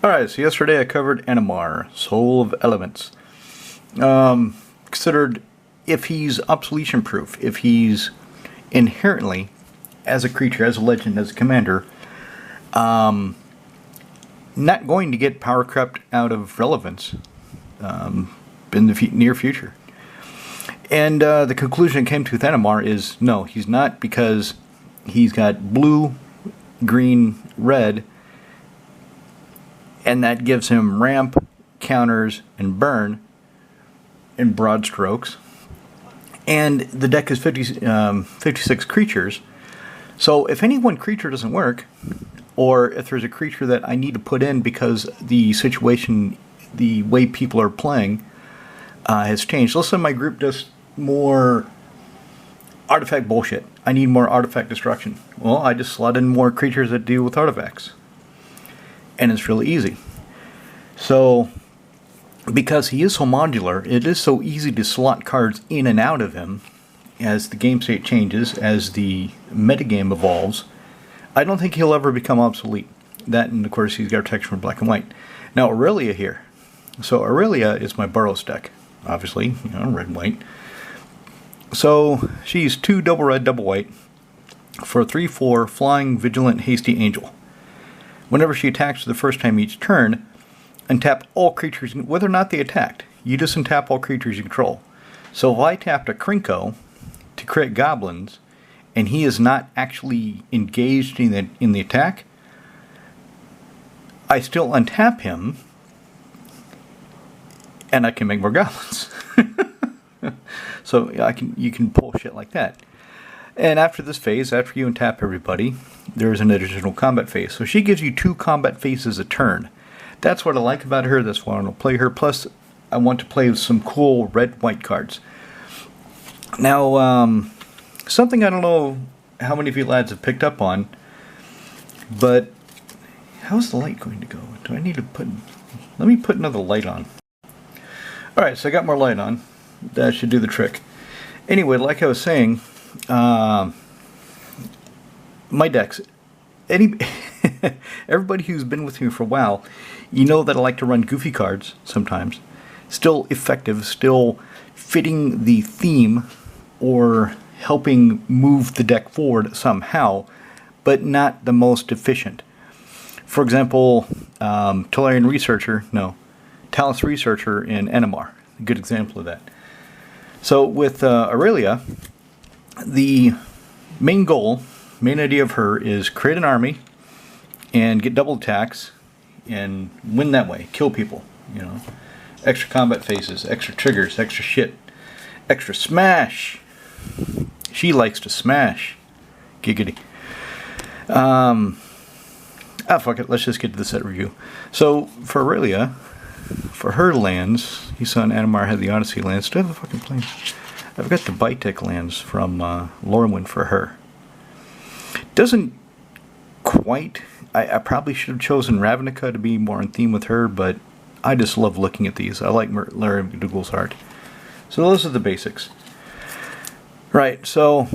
Alright, so yesterday I covered Animar, Soul of Elements. Considered if he's obsolescence proof, if he's inherently, as a creature, as a legend, as a commander, not going to get power crept out of relevance in the near future. And the conclusion I came to with Animar is no, he's not, because he's got blue, green, red, and that gives him ramp, counters, and burn in broad strokes. And the deck is 56 creatures. So if any one creature doesn't work, or if there's a creature that I need to put in because the situation, the way people are playing, has changed. Let's say my group does more artifact bullshit. I need more artifact destruction. Well, I just slot in more creatures that deal with artifacts. And it's really easy. So, because he is so modular, it is so easy to slot cards in and out of him as the game state changes, as the metagame evolves. I don't think he'll ever become obsolete. That, and of course, he's got protection from black and white. Now, Aurelia here. So, Aurelia is my Burrows deck. Obviously, red and white. So, she's 2 double red, double white for a 3/4 flying, vigilant, hasty angel. Whenever she attacks for the first time each turn, untap all creatures, whether or not they attacked. You just untap all creatures you control. So if I tapped a Krinko to create goblins, and he is not actually engaged in the attack, I still untap him, and I can make more goblins. So you can pull shit like that. And after this phase, after you untap everybody, there is an additional combat phase. So she gives you 2 combat phases a turn. That's what I like about her. That's why I want to play her. Plus, I want to play with some cool red-white cards. Now, something I don't know how many of you lads have picked up on, but how's the light going to go? Do I need to put... Let me put another light on. Alright, so I got more light on. That should do the trick. Anyway, like I was saying, my decks, everybody who's been with me for a while, you know that I like to run goofy cards sometimes. Still effective, still fitting the theme or helping move the deck forward somehow, but not the most efficient. For example, Talus Researcher in Animar, a good example of that. So with Aurelia, the main idea of her is create an army and get double attacks and win that way, kill people, extra combat phases, extra triggers, extra shit, extra smash. She likes to smash. Giggity. Fuck it, let's just get to the set review. So for Aurelia, for her lands, you saw in Animar had the Odyssey lands. Do I have the fucking planes? I've got the Bitek lands from Lorwyn for her. Doesn't quite... I probably should have chosen Ravnica to be more in theme with her, but I just love looking at these. I like Larry McDougall's art. So those are the basics. Right, so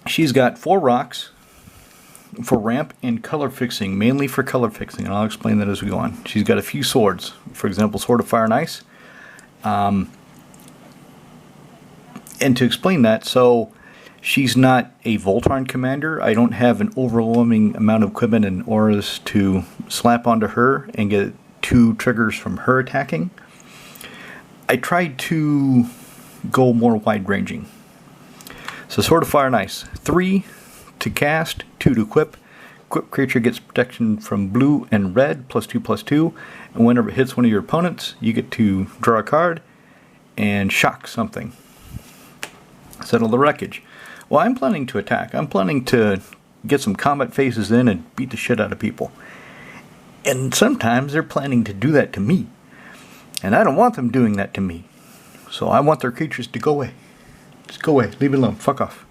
she's got 4 rocks for ramp and color fixing, mainly for color fixing, and I'll explain that as we go on. She's got a few swords. For example, Sword of Fire and Ice. And to explain that, so she's not a Voltron commander. I don't have an overwhelming amount of equipment and auras to slap onto her and get 2 triggers from her attacking. I tried to go more wide-ranging. So Sword of Fire and Ice. 3 to cast, 2 to equip. Equip creature gets protection from blue and red, +2/+2. And whenever it hits one of your opponents, you get to draw a card and shock something. Settle the wreckage. Well, I'm planning to attack. I'm planning to get some combat phases in and beat the shit out of people. And sometimes they're planning to do that to me. And I don't want them doing that to me. So I want their creatures to go away. Just go away. Leave it alone. Fuck off.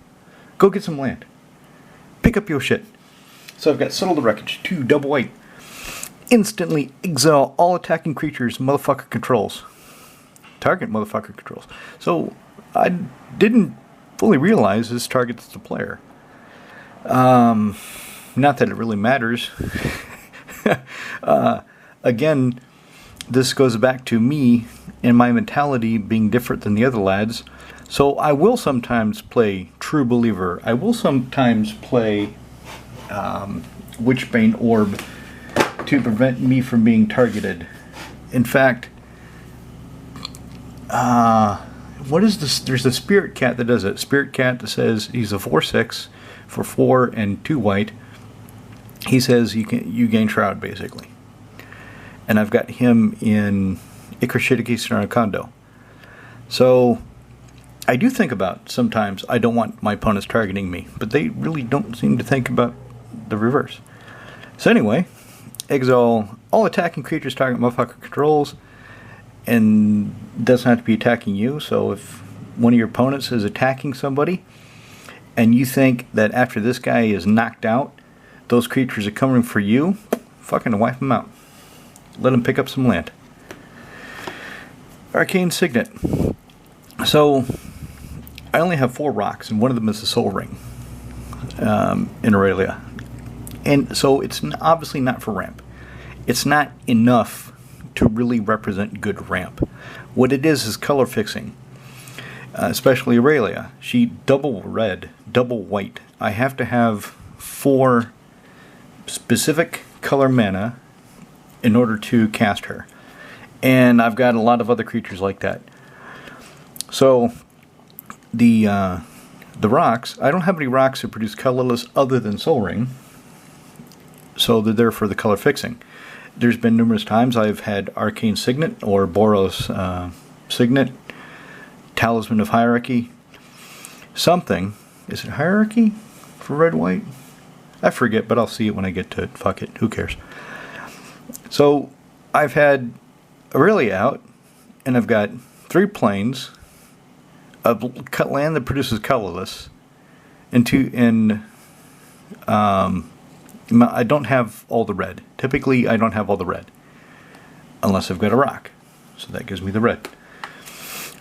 Go get some land. Pick up your shit. So I've got Settle the Wreckage. 2 double white. Instantly exile all attacking creatures motherfucker controls. Target motherfucker controls. So I didn't fully realize this targets the player. Not that it really matters. again, this goes back to me and my mentality being different than the other lads. So I will sometimes play True Believer. I will sometimes play Witchbane Orb to prevent me from being targeted. In fact, what is this? There's a Spirit Cat that does it. Spirit Cat that says he's a 4/6 for 4 and 2 white. He says you gain Shroud basically. And I've got him in Ikrashitiki Sarnakondo. So I do think about sometimes I don't want my opponents targeting me, but they really don't seem to think about the reverse. So anyway, exile all attacking creatures target motherfucker controls, and doesn't have to be attacking you. So if one of your opponents is attacking somebody, and you think that after this guy is knocked out, those creatures are coming for you, fucking wipe them out. Let them pick up some land. Arcane Signet. So I only have 4 rocks, and one of them is the Soul Ring in Aurelia. And so it's obviously not for ramp. It's not enough to really represent good ramp. What it is color fixing. Especially Aurelia. She double red, double white. I have to have 4 specific color mana in order to cast her. And I've got a lot of other creatures like that. So the rocks, I don't have any rocks that produce colorless other than Soul Ring. So they're there for the color fixing. There's been numerous times I've had Arcane Signet or Boros Signet, Talisman of Hierarchy, something. Is it Hierarchy for red-white? I forget, but I'll see it when I get to it. Fuck it, who cares? So I've had Aurelia out, and I've got 3 planes, a land that produces colorless, and I don't have all the red. Typically, I don't have all the red. Unless I've got a rock. So that gives me the red.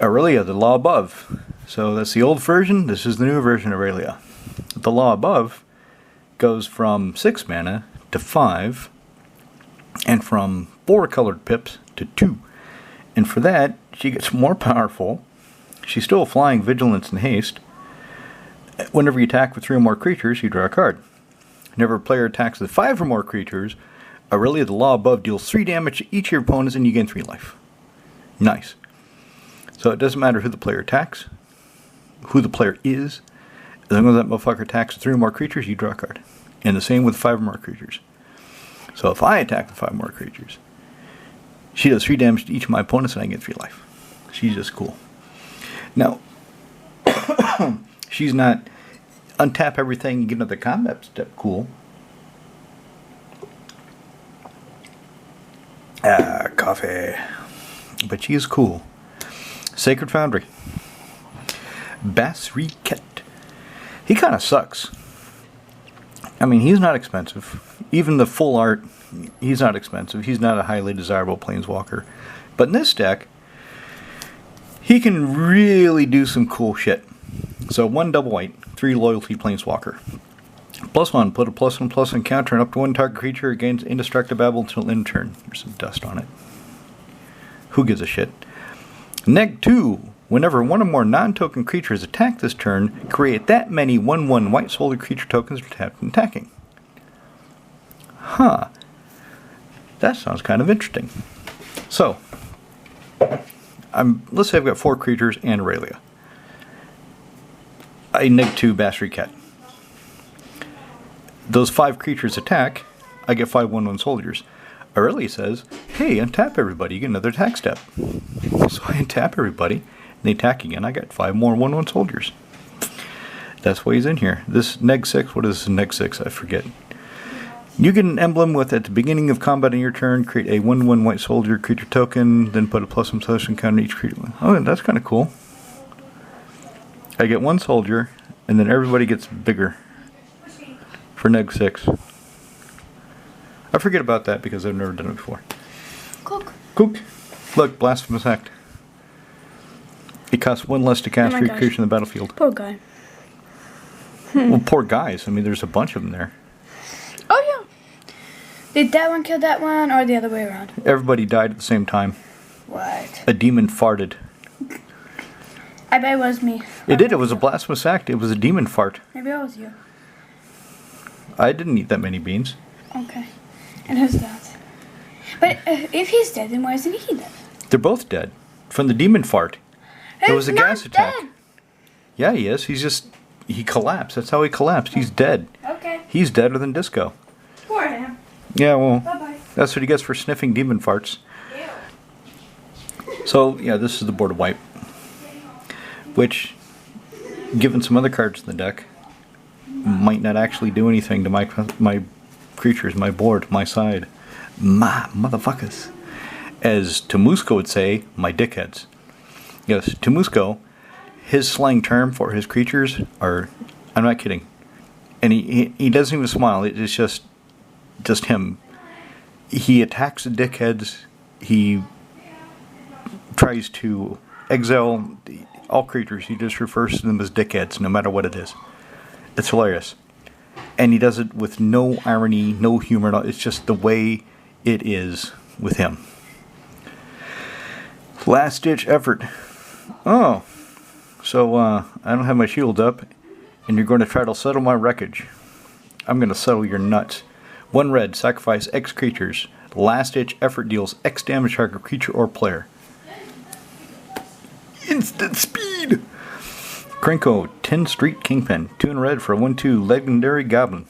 Aurelia, the Law Above. So that's the old version. This is the new version of Aurelia. The Law Above goes from 6 mana to 5. And from 4 colored pips to 2. And for that, she gets more powerful. She's still flying, vigilance, and haste. Whenever you attack with 3 or more creatures, you draw a card. Whenever a player attacks with 5 or more creatures, Aurelia, the Law Above, deals 3 damage to each of your opponents and you gain 3 life. Nice. So it doesn't matter who the player attacks, who the player is. As long as that motherfucker attacks with 3 or more creatures, you draw a card. And the same with 5 or more creatures. So if I attack with 5 more creatures, she does 3 damage to each of my opponents and I get 3 life. She's just cool. Now, she's not untap everything and get another combat step cool. Coffee. But she is cool. Sacred Foundry. Basriket. He kind of sucks. I mean, he's not expensive. Even the full art, he's not expensive. He's not a highly desirable planeswalker. But in this deck, he can really do some cool shit. So 1 double white, 3 loyalty planeswalker. +1, put a +1/+1 counter on up to 1 target creature against indestructible until end turn. There's some dust on it. Who gives a shit? -2, whenever 1 or more non-token creatures attack this turn, create that many 1/1 white solid creature tokens tapped and attacking. Huh. That sounds kind of interesting. So, let's say I've got 4 creatures and Aurelia. I -2 Basriket. Those 5 creatures attack, I get 5 1/1 soldiers. Aurelia says, hey, untap everybody, you get another attack step. So I untap everybody, and they attack again, I got 5 more 1/1 soldiers. That's why he's in here. This -6, what is -6? I forget. You get an emblem with, at the beginning of combat on your turn, create a 1/1 white soldier creature token, then put a +1/+1 counter on each creature. Oh, that's kind of cool. I get 1 soldier, and then everybody gets bigger for -6. I forget about that because I've never done it before. Cook. Look, Blasphemous Act. It costs 1 less to cast for your creature in the battlefield. Poor guy. Well, poor guys. I mean, there's a bunch of them there. Oh, yeah. Did that one kill that one, or the other way around? Everybody died at the same time. What? A demon farted. I bet it was me. It did. It was a blasphemous act. It was a demon fart. Maybe it was you. I didn't eat that many beans. Okay. And who's that? But if he's dead, then why isn't he dead? They're both dead. From the demon fart. There was a He's gas not attack. dead. Yeah, he is. He collapsed. That's how he collapsed. He's dead. Okay. He's deader than Disco. Poor him. Yeah, well, Bye-bye. that's what he gets for sniffing demon farts. So, yeah, this is the board wipe. Which, given some other cards in the deck, might not actually do anything to my creatures, my board, my side. My motherfuckers. As Tamusco would say, my dickheads. Yes, Tamusco, his slang term for his creatures are, I'm not kidding. And he doesn't even smile, it's just him. He attacks the dickheads, he tries to exile all creatures, he just refers to them as dickheads, no matter what it is. It's hilarious. And he does it with no irony, no humor, it's just the way it is with him. Last ditch effort. Oh, so I don't have my shield up, and you're going to try to settle my wreckage. I'm going to settle your nuts. 1 red, sacrifice X creatures. Last ditch effort deals X damage to target creature or player. Instant speed! Krenko, 10 Street Kingpin. 2 in red for a 1/2 legendary goblin.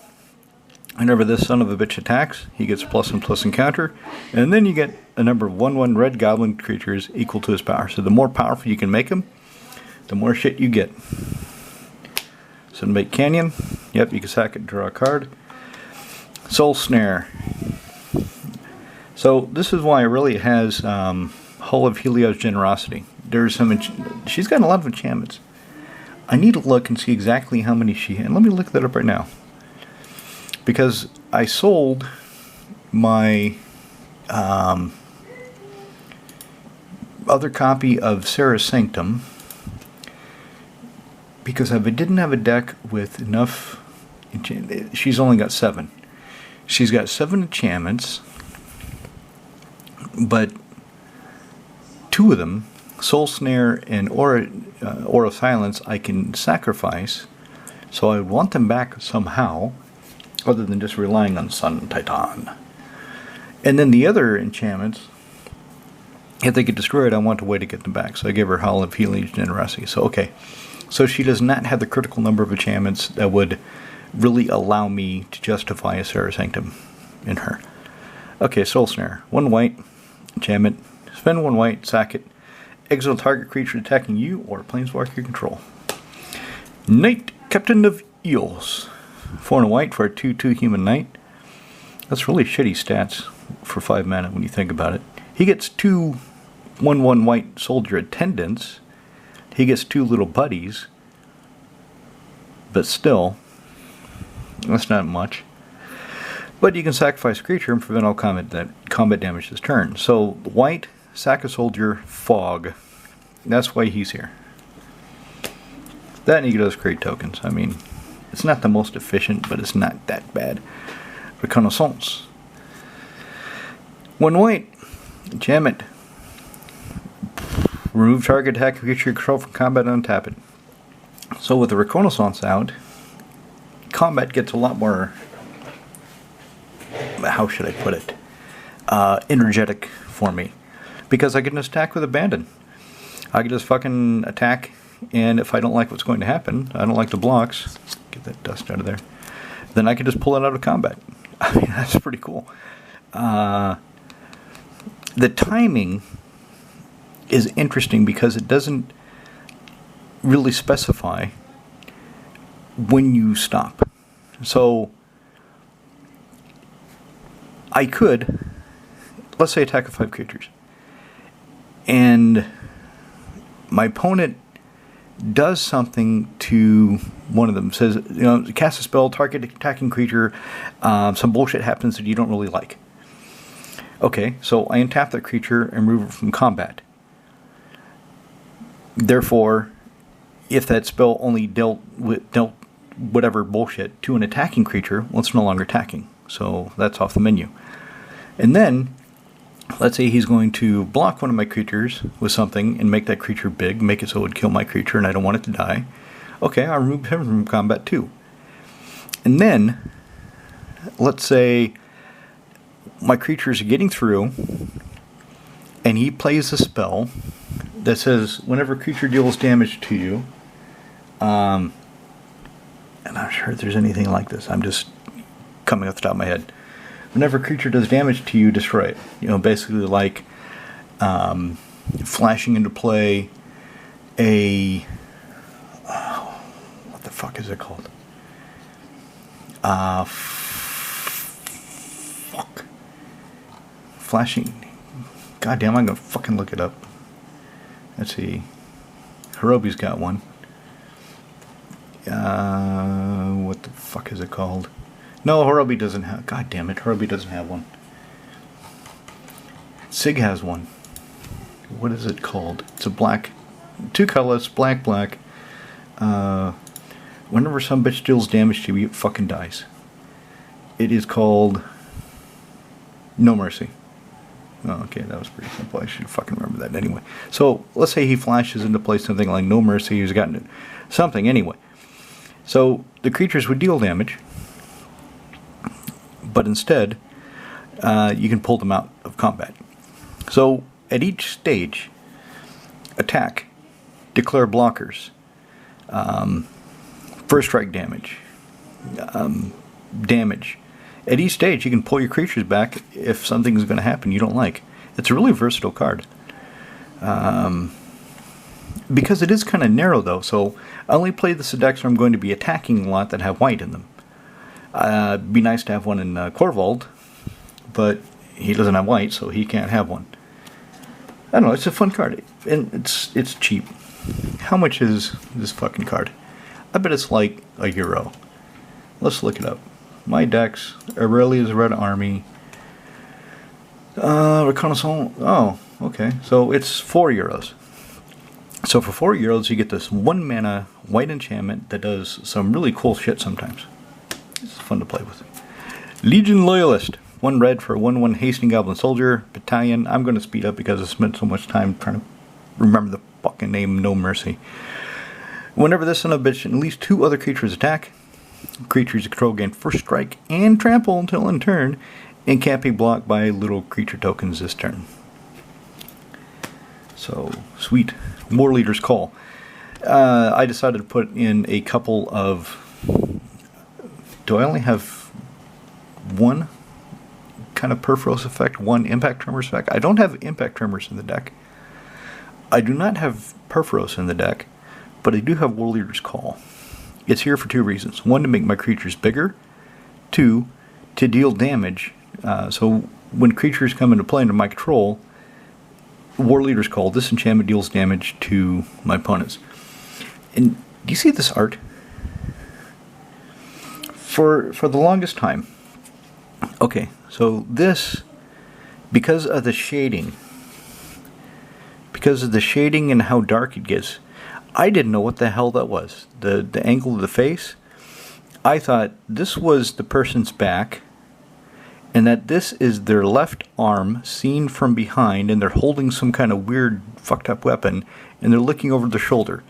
Whenever this son of a bitch attacks, he gets +++ encounter, and then you get a number of 1/1 red goblin creatures equal to his power. So the more powerful you can make him, the more shit you get. Sunbait Canyon. Yep, you can sack it and draw a card. Soul Snare. So this is why Aurelia has Hull of Helios Generosity. There's some. She's got a lot of enchantments. I need to look and see exactly how many she had. Let me look that up right now. Because I sold my other copy of Sarah's Sanctum because I didn't have a deck with enough. She's only got 7. She's got 7 enchantments, but 2 of them, Soul Snare and Aura of Silence, I can sacrifice. So I want them back somehow, other than just relying on Sun Titan. And then the other enchantments, if they get destroyed, I want a way to get them back. So I give her Hall of Helios Generosity. So, okay. So she does not have the critical number of enchantments that would really allow me to justify a Sarah Sanctum in her. Okay, Soul Snare. 1 white, enchantment. Spend 1 white, sack it. Exile target creature attacking you or planeswalker you control. Knight, Captain of Eels. 4 and white for a 2/2 human knight. That's really shitty stats for 5 mana when you think about it. He gets 2 1/1 white soldier attendants. He gets 2 little buddies. But still, that's not much. But you can sacrifice a creature and prevent all combat damage this turn. So white, sack a soldier, fog. That's why he's here. That and he does create tokens. I mean, it's not the most efficient, but it's not that bad. Reconnaissance. 1 white. Enchantment. Remove target attack creature you control from combat and untap it. So with the Reconnaissance out, combat gets a lot more, how should I put it, energetic for me. Because I can just attack with Abandon. I can just fucking attack, and if I don't like what's going to happen, I don't like the blocks, get that dust out of there, then I can just pull it out of combat. I mean, that's pretty cool. The timing is interesting because it doesn't really specify when you stop. So I could, let's say, attack 5 creatures, and my opponent does something to one of them. Says, you know, cast a spell, target attacking creature, some bullshit happens that you don't really like. Okay, so I untap that creature and remove it from combat. Therefore, if that spell only dealt whatever bullshit to an attacking creature, well, it's no longer attacking. so that's off the menu. And then, let's say he's going to block one of my creatures with something and make that creature big, make it so it would kill my creature and I don't want it to die. Okay, I'll remove him from combat too. And then, let's say my creatures are getting through and he plays a spell that says whenever a creature deals damage to you, and I'm not sure if there's anything like this, I'm just coming off the top of my head. Whenever a creature does damage to you, destroy it. You know, basically like flashing into play a... what the fuck is it called? Fuck. Flashing... Goddamn, I'm gonna fucking look it up. Let's see. Hirobi's got one. What the fuck is it called? No, Hirobi doesn't have... God damn it, Hirobi doesn't have one. Sig has one. What is it called? It's a black... 2 colors, black. Whenever some bitch deals damage to you, it fucking dies. It is called... No Mercy. Oh, okay, that was pretty simple. I should fucking remember that anyway. So, let's say he flashes into place something like No Mercy. He's gotten something anyway. So, the creatures would deal damage. But instead, you can pull them out of combat. So, at each stage, attack, declare blockers, first strike damage, damage. At each stage, you can pull your creatures back if something is going to happen you don't like. It's a really versatile card. Because it is kind of narrow, though, so I only play the decks where I'm going to be attacking a lot that have white in them. It'd be nice to have one in Corvold, but he doesn't have white, so he can't have one. I don't know, it's a fun card, and it's cheap. How much is this fucking card? I bet it's like €1. Let's look it up. My decks, Aurelia's Red Army, Reconnaissance, oh, okay, so it's €4. So for €4 you get this 1 mana white enchantment that does some really cool shit sometimes. It's fun to play with. Legion Loyalist, 1 red for a 1/1 Hastening Goblin Soldier, Battalion. I'm going to speed up because I spent so much time trying to remember the fucking name, No Mercy. Whenever this son of a bitch and at least 2 other creatures attack, creatures you control gain first strike and trample until in turn, and can't be blocked by little creature tokens this turn. So, sweet. War Leader's Call. I decided to put in a couple of... Do I only have one kind of Perforos effect, one Impact Tremors effect? I don't have Impact Tremors in the deck. I do not have Perforos in the deck, but I do have War Leader's Call. It's here for 2 reasons. 1, to make my creatures bigger. 2, to deal damage. So when creatures come into play under my control, War Leader's Call, this enchantment deals damage to my opponents. And do you see this art? For the longest time. Okay, so this, because of the shading and how dark it gets, I didn't know what the hell that was. The angle of the face, I thought this was the person's back, and that this is their left arm seen from behind, and they're holding some kind of weird fucked up weapon, and they're looking over their shoulder.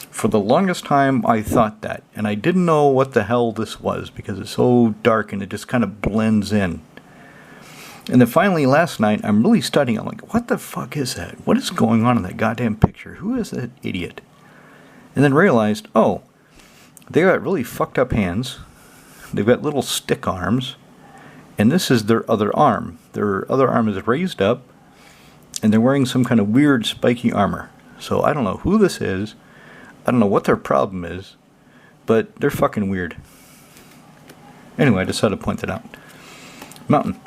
For the longest time I thought that, and I didn't know what the hell this was because it's so dark and it just kind of blends in. And then finally last night I'm really studying. I'm like, what the fuck is that? What is going on in that goddamn picture? Who is that idiot? And then realized, oh, they got really fucked up hands. They've got little stick arms. And this is their other arm. Their other arm is raised up, and they're wearing some kind of weird spiky armor. So I don't know who this is. I don't know what their problem is, but they're fucking weird. Anyway, I decided to point that out. Mountain.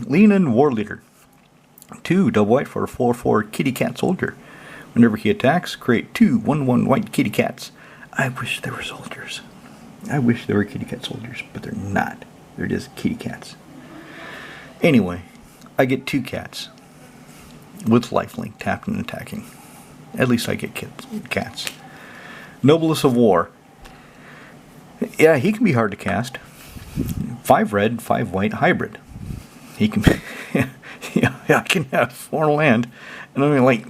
Lean in War Leader. 2 double white for a 4/4 kitty cat soldier. Whenever he attacks, create 2 1/1 white kitty cats. I wish they were soldiers. I wish they were kitty cat soldiers, but they're not. They're just kitty cats. Anyway, I get 2 cats with lifelink tapped and attacking. At least I get cats. Noblest of War. Yeah, he can be hard to cast. 5 red, 5 white hybrid. He can, yeah, I can have 4 land, and I'm like,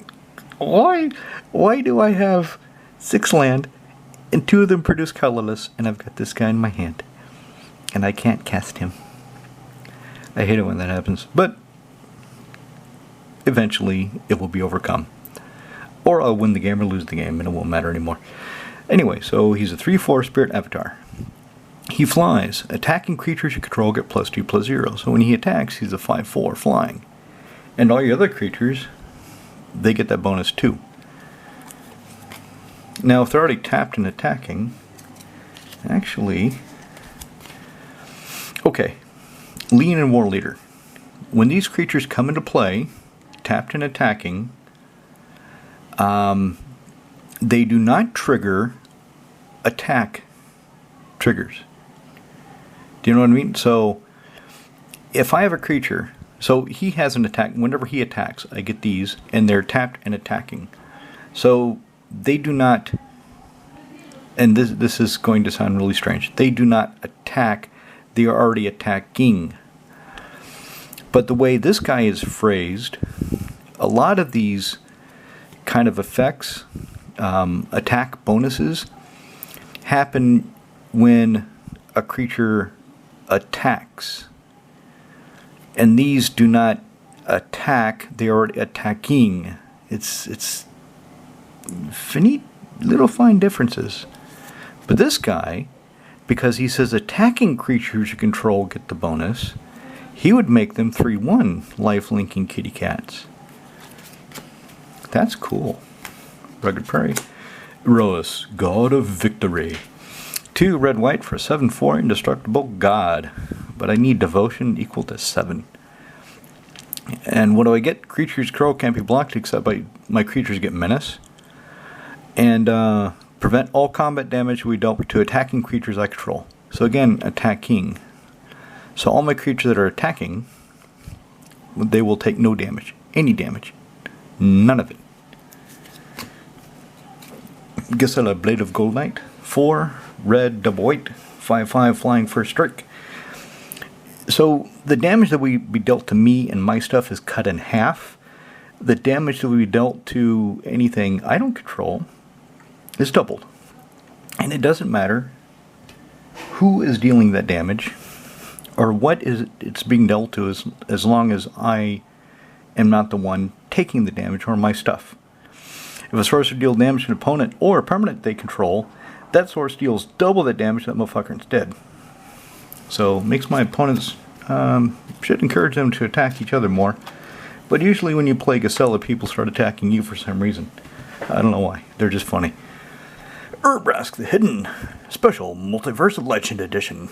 why do I have 6 land, and 2 of them produce colorless, and I've got this guy in my hand, and I can't cast him. I hate it when that happens, but eventually it will be overcome. Or I'll win the game or lose the game, and it won't matter anymore. Anyway, so he's a 3/4 spirit avatar. He flies. Attacking creatures you control get +2/+0. So when he attacks, he's a 5/4 flying. And all your other creatures, they get that bonus too. Now, if they're already tapped and attacking, actually, okay, Lean and War Leader. When these creatures come into play, tapped and attacking, they do not trigger attack triggers. Do you know what I mean? So, if I have a creature, so he has an attack, whenever he attacks, I get these, and they're tapped and attacking. So, they do not, and this is going to sound really strange, they do not attack, they are already attacking. But the way this guy is phrased, a lot of these kind of effects, attack bonuses, happen when a creature attacks. And these do not attack, they are attacking. It's finite little fine differences. But this guy, because he says attacking creatures you control get the bonus, he would make them 3/1 life-linking kitty cats. That's cool. Rugged Prairie. Eros, God of Victory. 2 red-white for 7/4 indestructible god. But I need devotion equal to 7. And what do I get? Creatures control can't be blocked except by my creatures get menace. And prevent all combat damage we dealt to attacking creatures I control. So again, attacking. So all my creatures that are attacking, they will take no damage. Any damage. None of it. Gisela, Blade of Gold Knight. 4 red, double white, 5/5 flying first strike. So the damage that we be dealt to me and my stuff is cut in half. The damage that we dealt to anything I don't control is doubled. And it doesn't matter who is dealing that damage or what is it's being dealt to, as long as I am not the one taking the damage or my stuff. If a sorcerer deals damage to an opponent or a permanent they control, that source deals double that damage to that motherfucker instead. So makes my opponents, should encourage them to attack each other more. But usually when you play Gisela, people start attacking you for some reason. I don't know why. They're just funny. Urbrask the Hidden. Special Multiverse of Legend Edition.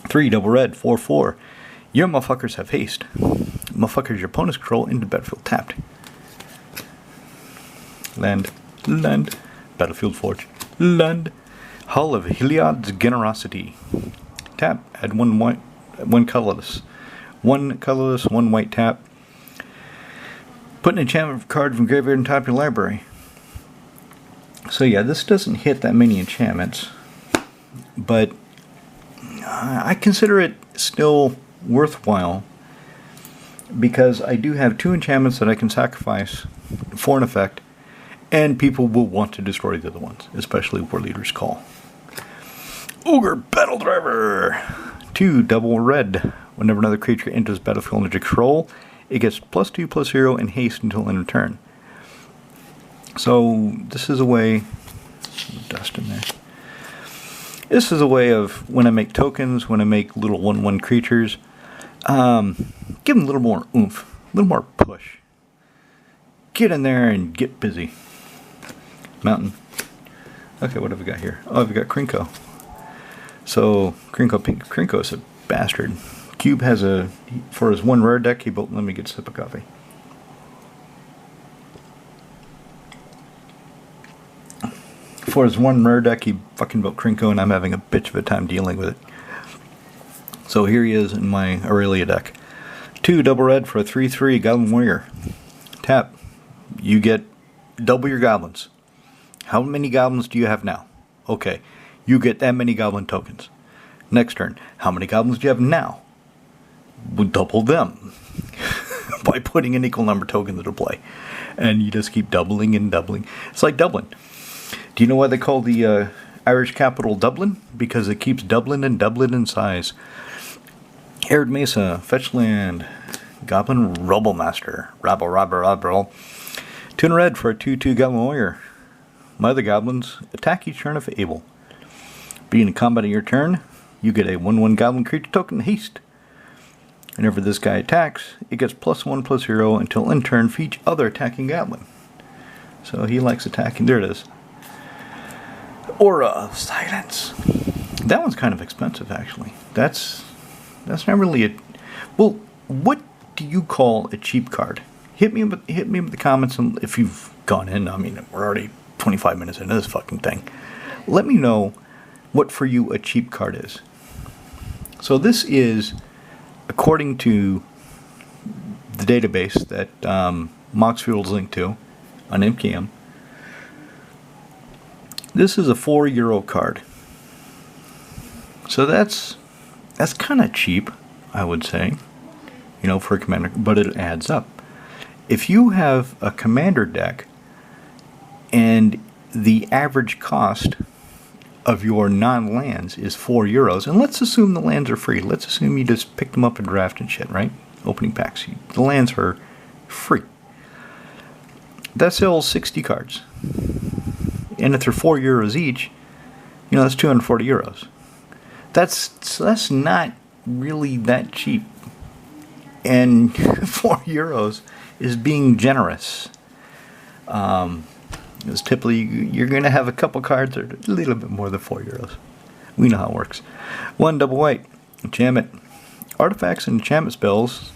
3 double red, 4/4. Your motherfuckers have haste. Motherfuckers your opponents control into battlefield tapped. Land. Battlefield Forge. Land. Hull of Heliod's Generosity. Tap. Add 1 white, 1 colorless. 1 colorless, 1 white tap. Put an enchantment card from graveyard on top of your library. So yeah, this doesn't hit that many enchantments, but I consider it still worthwhile because I do have 2 enchantments that I can sacrifice for an effect, and people will want to destroy the other ones, especially War Leader's Call. Ogre Battle Driver! 2 double red. Whenever another creature enters battlefield under control, it gets +2/+0 and haste until end of turn. So this is a way, dust in there. This is a way of when I make tokens, when I make little 1/1 creatures, give them a little more oomph, a little more push. Get in there and get busy. Mountain. Okay, what have we got here? Oh, I've got Krinko. So Krinko Pink. Krinko is a bastard. Cube has for his 1 rare deck, he built, let me get a sip of coffee. For his 1 rare deck, he fucking built Krinko, and I'm having a bitch of a time dealing with it. So here he is in my Aurelia deck. 2 double red for a 3/3 Goblin Warrior. Tap. You get double your goblins. How many goblins do you have now? Okay. You get that many goblin tokens. Next turn, how many goblins do you have now? We'll double them by putting an equal number token into play. And you just keep doubling and doubling. It's like Dublin. Do you know why they call the Irish capital Dublin? Because it keeps doubling and doubling in size. Arid Mesa, fetch land. Goblin Rubblemaster. Rabble. 2 in red for a 2/2 Goblin Warrior. My other goblins attack each turn if able. Being in combat on your turn, you get a 1/1 Goblin creature token haste. Whenever this guy attacks, it gets +1/+0 until in turn for each other attacking goblin. So he likes attacking. There it is. Aura of Silence. That one's kind of expensive, actually. That's not really a... Well, what do you call a cheap card? Hit me with the comments, and if you've gone in. I mean, we're already 25 minutes into this fucking thing. Let me know what for you a cheap card is. So this is, according to the database that Moxfield's linked to on MKM, this is a €4 card. So that's kind of cheap, I would say, for a commander, but it adds up. If you have a commander deck and the average cost of your non-lands is €4, and let's assume the lands are free. Let's assume you just pick them up and draft and shit, right? Opening packs. The lands are free. That sells 60 cards. And if they're €4 each, that's €240. That's not really that cheap. And €4 is being generous. Because typically you're going to have a couple cards that are a little bit more than €4. We know how it works. 1 double white. Enchantment. Artifacts and enchantment spells.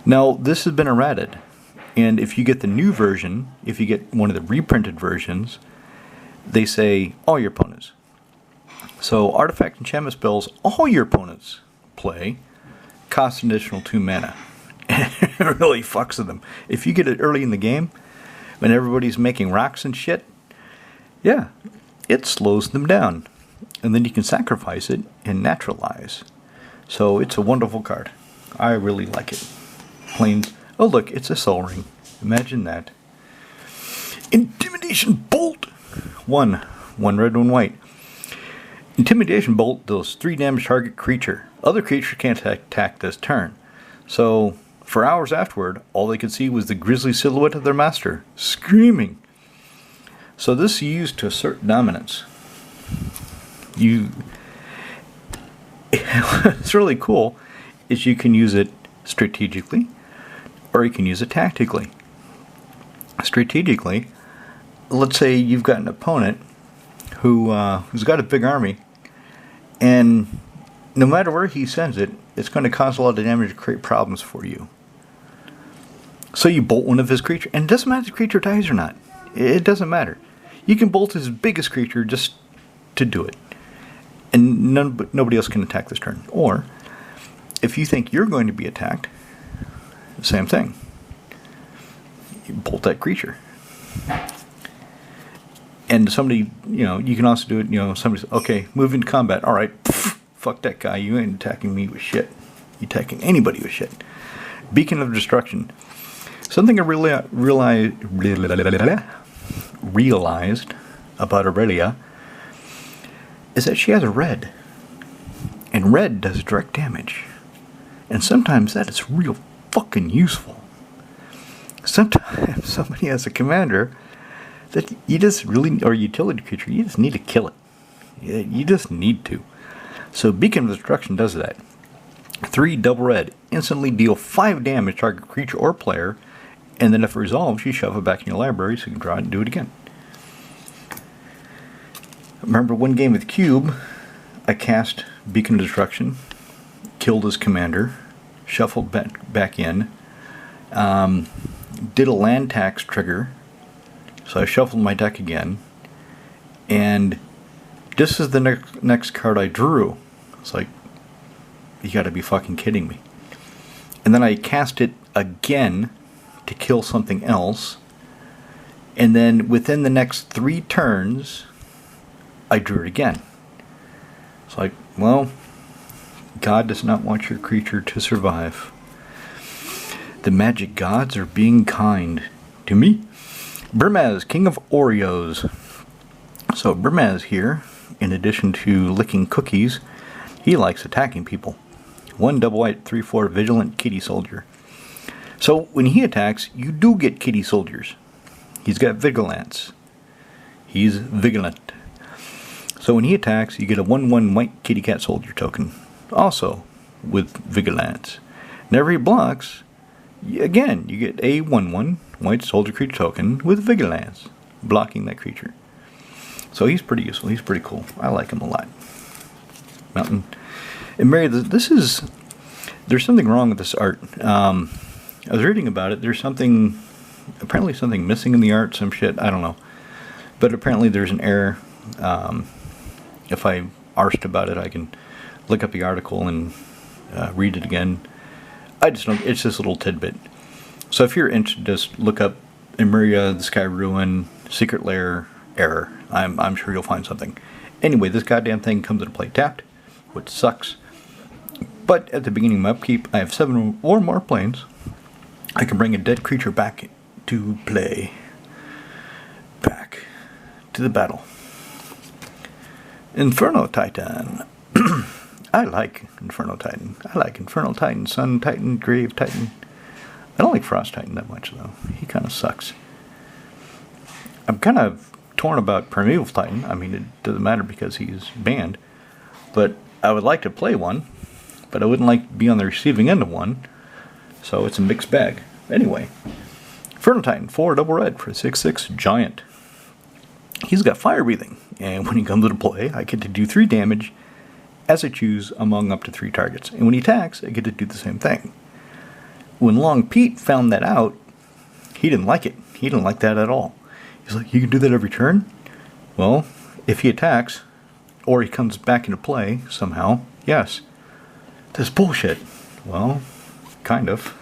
Now, this has been errated. And if you get the new version, if you get one of the reprinted versions, they say all your opponents. So artifact enchantment spells, all your opponents play, cost an additional 2 mana. It really fucks with them. If you get it early in the game, when everybody's making rocks and shit, yeah, it slows them down. And then you can sacrifice it and naturalize. So it's a wonderful card. I really like it. Plains. Oh look, it's a Soul Ring. Imagine that. Intimidation Bolt! 1 red, 1 white. Intimidation Bolt deals 3 damage target creature. Other creatures can't attack this turn. So, for hours afterward, all they could see was the grisly silhouette of their master, screaming. So this is used to assert dominance. What's really cool is you can use it strategically, or you can use it tactically. Strategically, let's say you've got an opponent who's got a big army, and no matter where he sends it, it's going to cause a lot of damage and create problems for you. So you bolt one of his creatures, and it doesn't matter if the creature dies or not. It doesn't matter. You can bolt his biggest creature just to do it, and nobody else can attack this turn. Or, if you think you're going to be attacked, same thing. You bolt that creature. And somebody, you can also do it, somebody says, okay, move into combat. All right, fuck that guy. You ain't attacking me with shit. You're attacking anybody with shit. Beacon of Destruction. Something I realized about Aurelia is that she has a red. And red does direct damage. And sometimes that is real fucking useful. Sometimes somebody has a commander that you just really, or utility creature, you just need to kill it. You just need to. So Beacon of Destruction does that. 3 double red. Instantly deal 5 damage target creature or player, and then if it resolves, you shove it back in your library so you can draw it and do it again. Remember one game with Cube, I cast Beacon of Destruction, killed his commander, shuffled back in, did a land tax trigger, so I shuffled my deck again, and this is the next card I drew. It's like, you gotta be fucking kidding me. And then I cast it again to kill something else, and then within the next 3 turns, I drew it again. It's like, Well, God does not want your creature to survive. The magic gods are being kind to me. Burmaz, king of Oreos. So Burmaz here, in addition to licking cookies, he likes attacking people. 1 double white, 3/4 vigilant kitty soldier. So when he attacks, you do get kitty soldiers. He's got vigilance. He's vigilant. So when he attacks, you get a 1/1 white kitty cat soldier token. Also with vigilance. Whenever he blocks, again, you get a 1/1 white soldier creature token with vigilance, blocking that creature. So he's pretty useful. He's pretty cool. I like him a lot. Mountain. And Mary, there's something wrong with this art. I was reading about it. There's apparently something missing in the art, some shit. I don't know. But apparently there's an error. If I arsed about it, I can look up the article and read it again. I just don't. It's this little tidbit. So if you're interested, just look up Emeria, the Sky Ruin, Secret Lair, error. I'm sure you'll find something. Anyway, this goddamn thing comes into play tapped, which sucks. But at the beginning of my upkeep, I have 7 or more planes. I can bring a dead creature back to play. Back to the battle. Inferno Titan. I like Inferno Titan. I like Infernal Titan, Sun Titan, Grave Titan. I don't like Frost Titan that much, though. He kind of sucks. I'm kind of torn about Primeval Titan. I mean, it doesn't matter because he's banned. But I would like to play one. But I wouldn't like to be on the receiving end of one. So it's a mixed bag. Anyway. Inferno Titan, 4 double red for a 6/6 giant. He's got fire breathing. And when he comes into play, I get to do 3 damage as I choose among up to 3 targets. And when he attacks, I get to do the same thing. When Long Pete found that out, he didn't like it. He didn't like that at all. He's like, you can do that every turn? Well, if he attacks, or he comes back into play somehow, yes. That's bullshit. Well, kind of.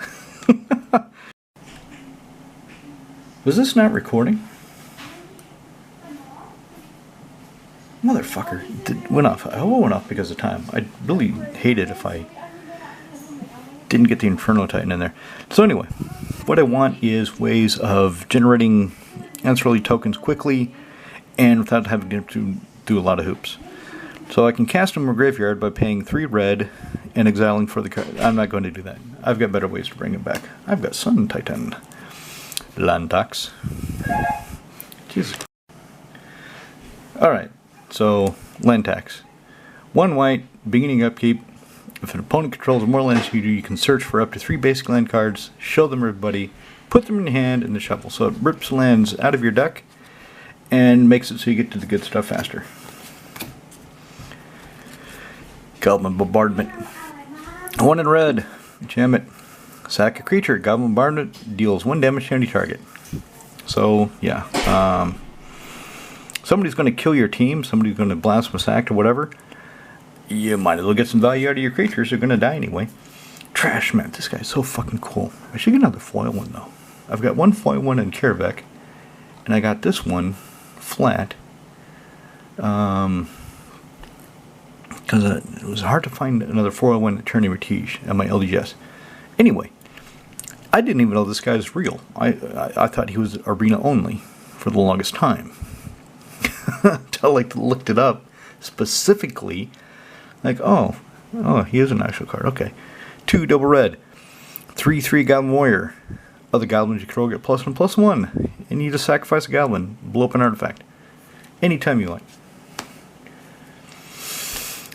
Was this not recording? Motherfucker. It went off. I hope it went off because of time. I'd really hate it if I didn't get the Inferno Titan in there. So anyway, what I want is ways of generating ancestral tokens quickly and without having to do a lot of hoops. So I can cast them in my graveyard by paying 3 red and exiling for the card. I'm not going to do that. I've got better ways to bring it back. I've got Sun Titan. Lantax. Jesus. Alright, so Lantax. 1 white, beginning upkeep. If an opponent controls more lands than you do, you can search for up to 3 basic land cards, show them to everybody, put them in your hand, and then shuffle. So it rips lands out of your deck and makes it so you get to the good stuff faster. Goblin Bombardment. 1 in red. Jam it. Sack a creature. Goblin Bombardment deals 1 damage to any target. So, yeah. Somebody's going to kill your team. Somebody's going to blast them, sack or whatever. You might as well get some value out of your creatures. They're going to die anyway. Trash man. This guy's so fucking cool. I should get another foil one, though. I've got 1 foil one in Karavek. And I got this one flat. Because it was hard to find another 401 Attorney Retige at my LDS. Anyway, I didn't even know this guy was real. I thought he was arena only for the longest time. Until I looked it up specifically. Like, oh, he is an actual card. Okay. 2 double red. 3/3 Goblin Warrior. Other goblins you control get +1/+1. And you just sacrifice a goblin. Blow up an artifact. Anytime you like.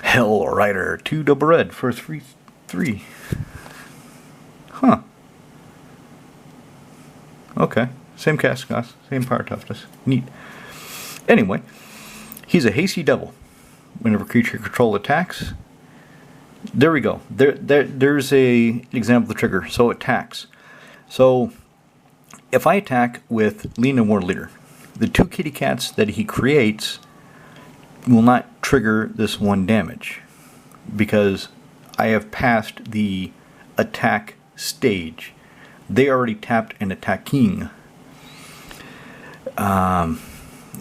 Hell Rider, 2 double red for 3/3. Huh. Okay. Same cast cost, same power toughness. Neat. Anyway, he's a hasty devil. Whenever creature control attacks, there we go. There's a example of the trigger. So attacks. So if I attack with Lena War Leader, the 2 kitty cats that he creates will not trigger this 1 damage because I have passed the attack stage. They already tapped and attacking.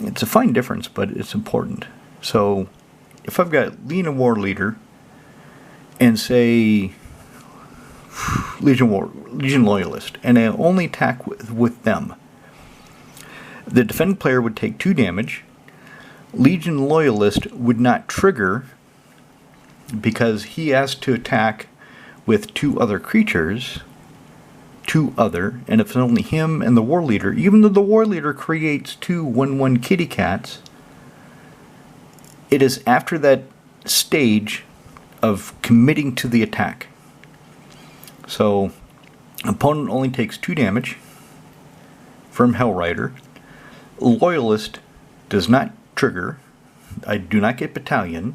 It's a fine difference, but it's important. So if I've got Legion War Leader and say Legion Loyalist, and I only attack with them, the defending player would take 2 damage. Legion Loyalist would not trigger because he has to attack with 2 other creatures. 2 other, and if it's only him and the War Leader, even though the War Leader creates 2 1/1 kitty cats, it is after that stage of committing to the attack. So, opponent only takes 2 damage from Hellrider. Loyalist does not trigger. I do not get Battalion.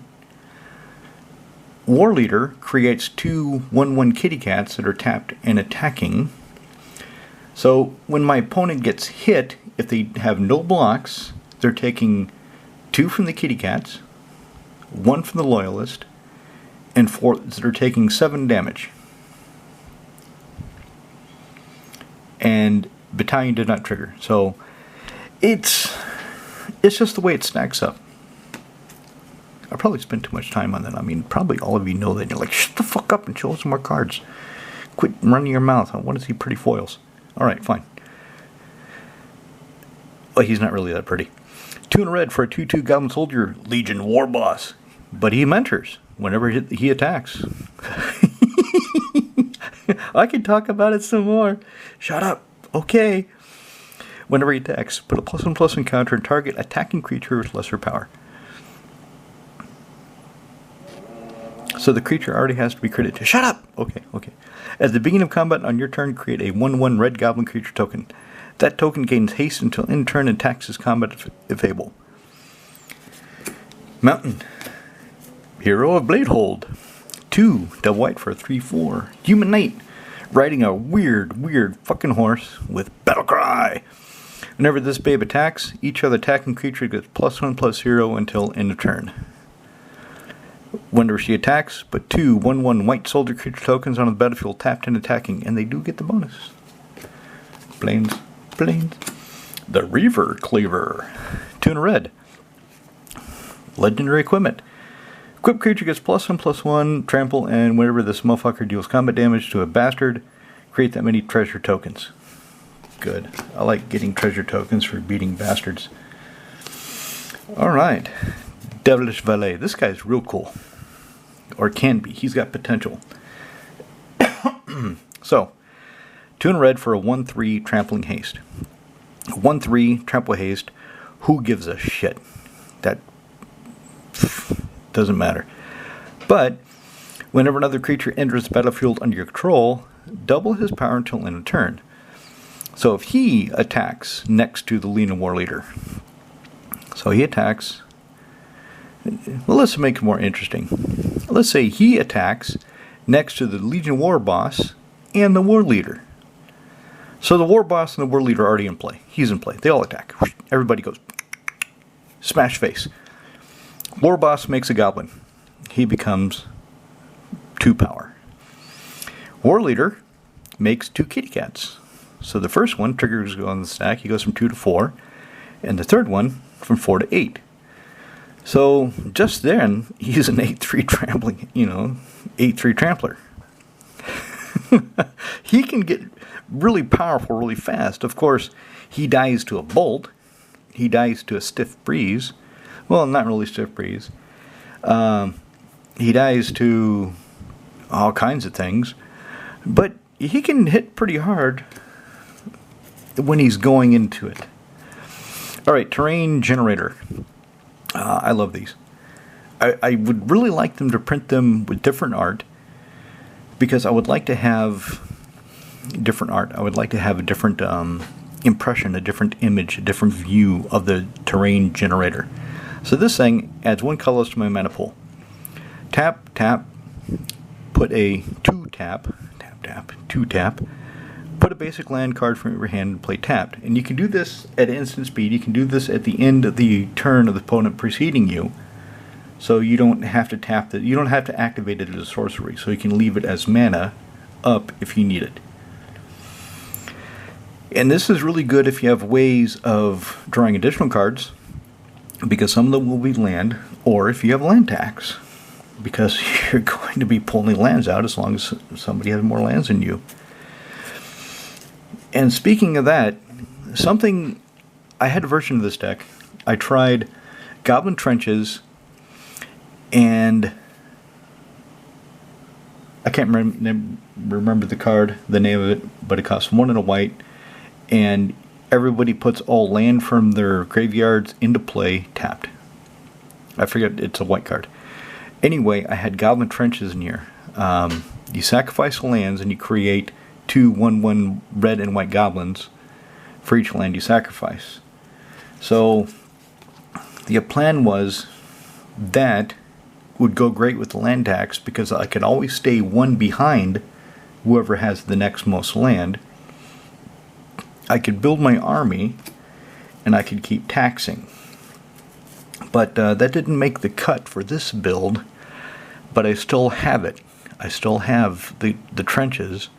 War Leader creates 2 1/1 kitty cats that are tapped and attacking. So when my opponent gets hit, if they have no blocks, they're taking 2 from the kitty cats, 1 from the Loyalist, and 4 that are taking 7 damage. And Battalion did not trigger. So it's just the way it stacks up. I probably spent too much time on that. I mean, probably all of you know that. And you're like, shut the fuck up and show us some more cards. Quit running your mouth. I want to see pretty foils. Alright, fine. Well, he's not really that pretty. 2 in a red for a 2/2 Goblin Soldier, Legion War Boss. But he mentors whenever he attacks. I can talk about it some more. Shut up. Okay. Whenever he attacks, put a +1/+1 counter and target attacking creature with lesser power. So the creature already has to be credited. Shut up! Okay. At the beginning of combat on your turn, create a 1/1 red goblin creature token. That token gains haste until in turn attacks his combat if able. Mountain. Hero of Bladehold. 2 double white for a 3/4. Human Knight. Riding a weird fucking horse with Battle Cry. Whenever this babe attacks, each other attacking creature gets +1/+0 until end of turn. Whenever she attacks, put 2 1/1 white soldier creature tokens on the battlefield tapped and attacking, and they do get the bonus. Plains. The Reaver Cleaver. 2 in a red. Legendary equipment. Equipped creature gets +1/+1 trample, and whenever this motherfucker deals combat damage to a bastard, create that many treasure tokens. Good. I like getting treasure tokens for beating bastards. Alright. Devilish Valet. This guy's real cool. Or can be. He's got potential. So, 2 in red for a 1/3 trampling haste. 1/3 trample haste. Who gives a shit? That doesn't matter. But, whenever another creature enters the battlefield under your control, double his power until end of turn. So if he attacks next to the Legion War Leader, so he attacks. Well, let's make it more interesting. Let's say he attacks next to the Legion War Boss and the War Leader. So the War Boss and the War Leader are already in play. He's in play. They all attack. Everybody goes smash face. War Boss makes a goblin. He becomes 2 power. War Leader makes 2 kitty cats. So the first one triggers on the stack. He goes from 2 to 4. And the third one from 4 to 8. So just then, he's an 8/3 trampling, 8/3 trampler. He can get really powerful really fast. Of course, he dies to a bolt. He dies to a stiff breeze. Well, not really stiff breeze. He dies to all kinds of things. But he can hit pretty hard when he's going into it. Alright, Terrain Generator. I love these. I would really like them to print them with different art, because I would like to have different art. I would like to have a different impression, a different image, a different view of the Terrain Generator. So this thing adds 1 colorless to my mana pool. Tap, put a 2-tap, put a basic land card from your hand and play tapped. And you can do this at instant speed. You can do this at the end of the turn of the opponent preceding you. So you don't have to tap it. You don't have to activate it as a sorcery. So you can leave it as mana up if you need it. And this is really good if you have ways of drawing additional cards, because some of them will be land. or if you have land tax, because you're going to be pulling lands out as long as somebody has more lands than you. And speaking of that, I had a version of this deck. I tried Goblin Trenches, and I can't remember the name of it, but it costs 1 and a white, and everybody puts all land from their graveyards into play tapped. I forget, it's a white card. Anyway, I had Goblin Trenches in here. You sacrifice lands and you create 2 1/1 red and white goblins for each land you sacrifice. So the plan was that would go great with the land tax, because I could always stay one behind whoever has the next most land. I could build my army and I could keep taxing. But that didn't make the cut for this build, but I still have it. I still have the trenches.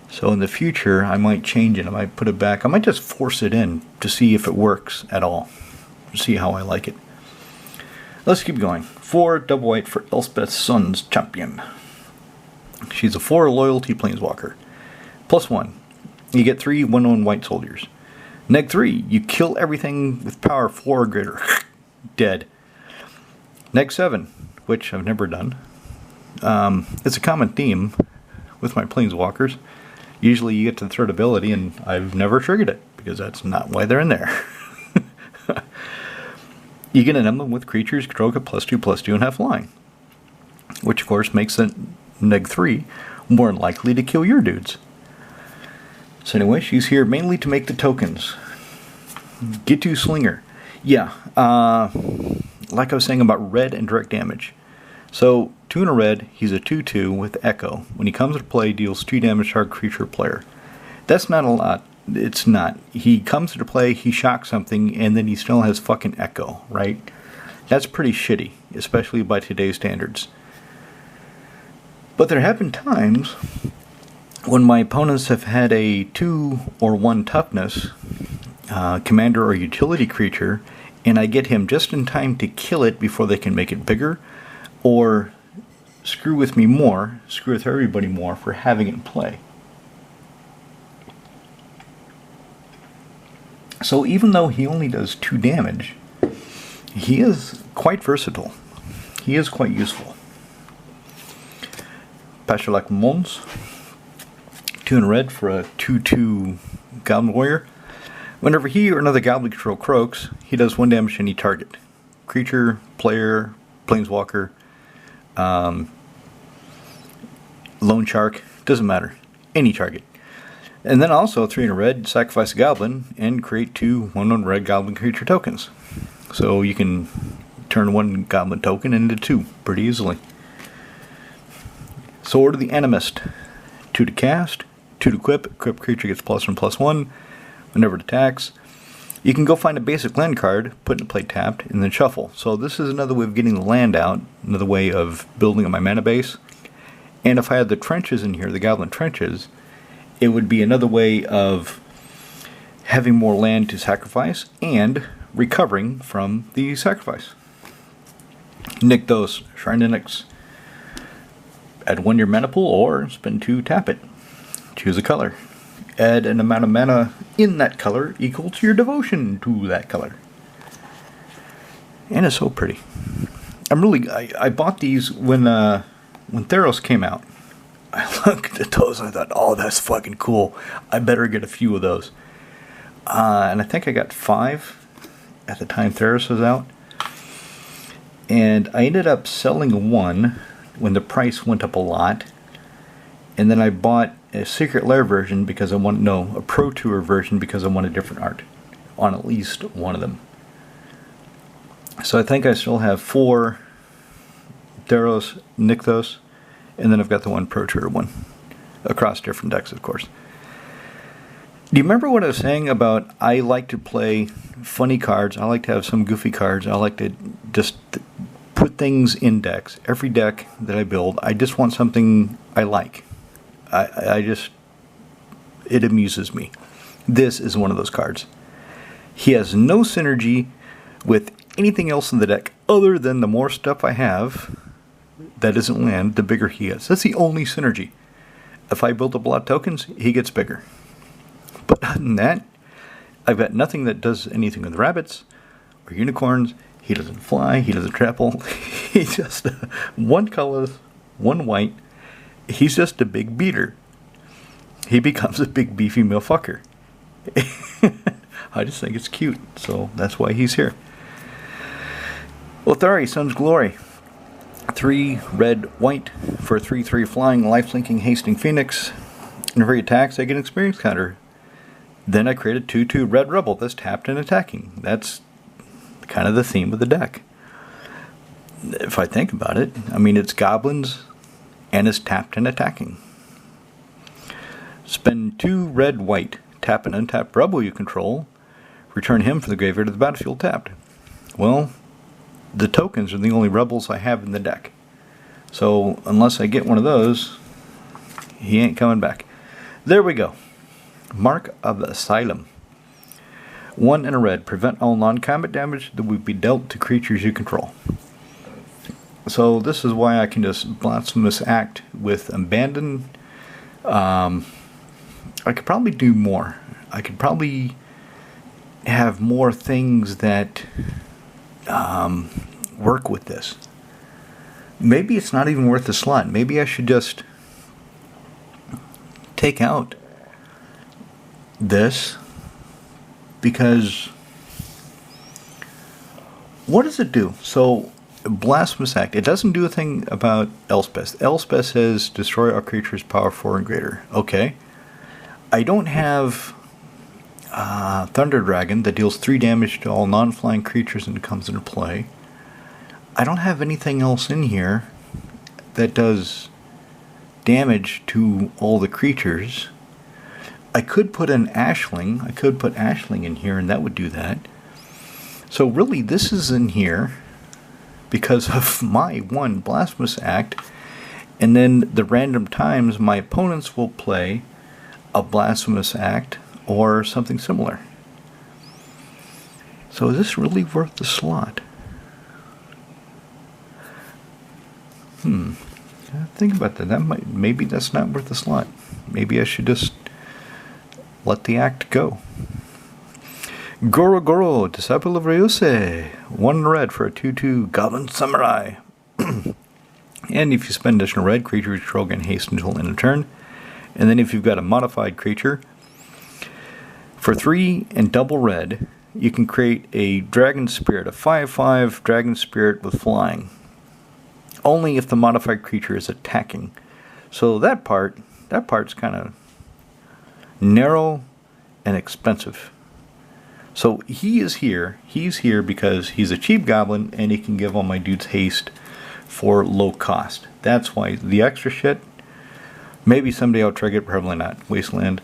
So in the future, I might change it. I might put it back. I might just force it in to see if it works at all. See how I like it. Let's keep going. 4 double white for Elspeth's Son's Champion. She's a 4 loyalty planeswalker. +1. You get 3 1/1 white soldiers. -3. You kill everything with power 4 or greater. Dead. -7, which I've never done. It's a common theme with my planeswalkers. Usually you get to the third ability, and I've never triggered it, because that's not why they're in there. You get an emblem with creatures, control +2/+2 and have flying, which of course makes the -3 more likely to kill your dudes. So anyway, she's here mainly to make the tokens. Get to Slinger. Yeah, like I was saying about red and direct damage. So 2 and a red, he's a 2/2 with Echo. When he comes to play, deals 2 damage to target creature or player. That's not a lot. It's not. He comes to play, he shocks something, and then he still has fucking Echo, right? That's pretty shitty, especially by today's standards. But there have been times when my opponents have had a 2 or 1 toughness commander or utility creature, and I get him just in time to kill it before they can make it bigger, or screw with everybody more for having it in play. So even though he only does 2 damage, he is quite versatile. He is quite useful. Pashalak Mons, 2 in red for a 2/2 Goblin Warrior. Whenever he or another Goblin control croaks, he does 1 damage to any target. Creature, player, planeswalker, lone shark, doesn't matter. Any target. And then also 3 in a red, sacrifice a goblin, and create 2 1/1 red goblin creature tokens. So you can turn 1 goblin token into 2 pretty easily. Sword of the Animist. 2 to cast, 2 to equip. Equip creature gets +1/+1 whenever it attacks. You can go find a basic land card, put it in play tapped, and then shuffle. So this is another way of getting the land out, another way of building up my mana base. And if I had the trenches in here, the goblin trenches, it would be another way of having more land to sacrifice and recovering from the sacrifice. Nykthos, Shrine to Nyx. Add 1 to your mana pool or spend 2, tap it. Choose a color. Add an amount of mana in that color equal to your devotion to that color. And it's so pretty. I bought these when Theros came out. I looked at those and I thought, oh, that's fucking cool. I better get a few of those. And I think I got 5 at the time Theros was out. And I ended up selling 1 when the price went up a lot. And then I bought a Secret Lair version because a Pro Tour version because I wanted different art on at least one of them. So I think I still have 4 Theros, Nykthos, and then I've got the 1 Pro Tour one across different decks, of course. Do you remember what I was saying about I like to play funny cards? I like to have some goofy cards. I like to just put things in decks. Every deck that I build, I just want something I like. It amuses me. This is one of those cards. He has no synergy with anything else in the deck Other than the more stuff I have that isn't land, the bigger he is. That's the only synergy. If I build up a lot of tokens, he gets bigger. But other than that, I've got nothing that does anything with rabbits or unicorns. He doesn't fly. He doesn't trample. He's just one color, one white. He's just a big beater. He becomes a big beefy motherfucker. I just think it's cute, so that's why he's here. Lothari, Sun's Glory. 3 red, white for a 3/3 flying, life-linking, hasting phoenix. And every attacks, I get an experience counter. Then I create a 2/2 red rebel that's tapped and attacking. That's kind of the theme of the deck. If I think about it, I mean, it's goblins and it's tapped and attacking. Spend 2 red, white, tap an untapped rebel you control. Return him from the graveyard to the battlefield tapped. Well, the tokens are the only rebels I have in the deck. So, unless I get one of those, he ain't coming back. There we go. Mark of the Asylum. 1 and a red. Prevent all non-combat damage that would be dealt to creatures you control. So, this is why I can just Blasphemous Act with Abandon. I could probably do more. I could probably have more things that work with this. Maybe it's not even worth the slot. Maybe I should just take out this, because what does it do? So, Blasphemous Act, it doesn't do a thing about Elspeth. Elspeth says destroy all creatures power 4 and greater. Okay. I don't have Thunder Dragon that deals 3 damage to all non-flying creatures and comes into play. I don't have anything else in here that does damage to all the creatures. I could put an Ashling. I could put Ashling in here and that would do that. So really this is in here because of my 1 Blasphemous Act, and then the random times my opponents will play a Blasphemous Act or something similar. So is this really worth the slot? Think about that. Maybe that's not worth the slot. Maybe I should just let the act go. Goro Goro, Disciple of Ryuse. 1 red for a 2/2 Goblin Samurai. And if you spend additional red, creatures control gain haste until end of turn. And then if you've got a modified creature, for 3 and double red, you can create a Dragon Spirit, a 5/5 Dragon Spirit with flying. Only if the modified creature is attacking. So that part's kind of narrow and expensive. So he is here. He's here because he's a cheap goblin and he can give all my dudes haste for low cost. That's why the extra shit, maybe someday I'll trigger it, probably not. Wasteland.